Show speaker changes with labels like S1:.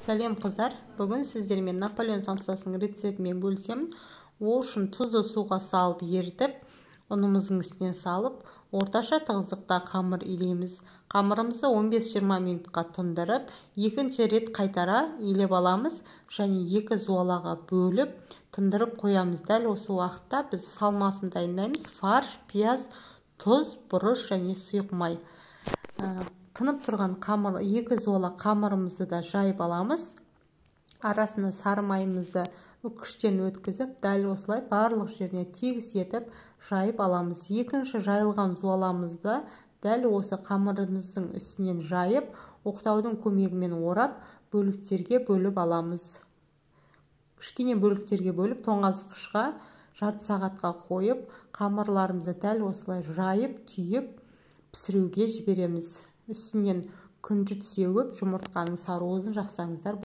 S1: Сәлем қыздар, бүгін сіздермен Наполеон самсасының рецептімен бөлісемін. Ол үшін тұзды суға салып ерітіп, ұнымыздың үстіне салып, орташа тығыздықта қамыр илейміз. Қамырымызды 15-20 минутқа тындырып, екінші рет қайтара илеп аламыз және екі зуалаға бөліп, тындырып қоямыз. Дәл осы уақытта біз салмасын дайындаймыз: фарш, пияз, тұз, бұрыш және сұйық май. Тынып тұрған екі зуала қамырымызды да жайып аламыз. Арасына сары майымызды үккіштен өткізіп, дәл осылай барлық жеріне тегіс етіп жайып аламыз. Екінші жайылған зуаламызды дәл осы қамырымыздың үстінен жайып, оқтаудың көмегімен орап, бөліктерге бөліп аламыз. Кішкене бөліктерге бөліп, тоңазытқышқа жарты сағатқа қойып, қамырларымызды дәл осылай жайып, түйіп, пісіруге жібереміз. Үстінен күнжіт сеуіп, жұмыртқаның сары уызын жақсаңыздар.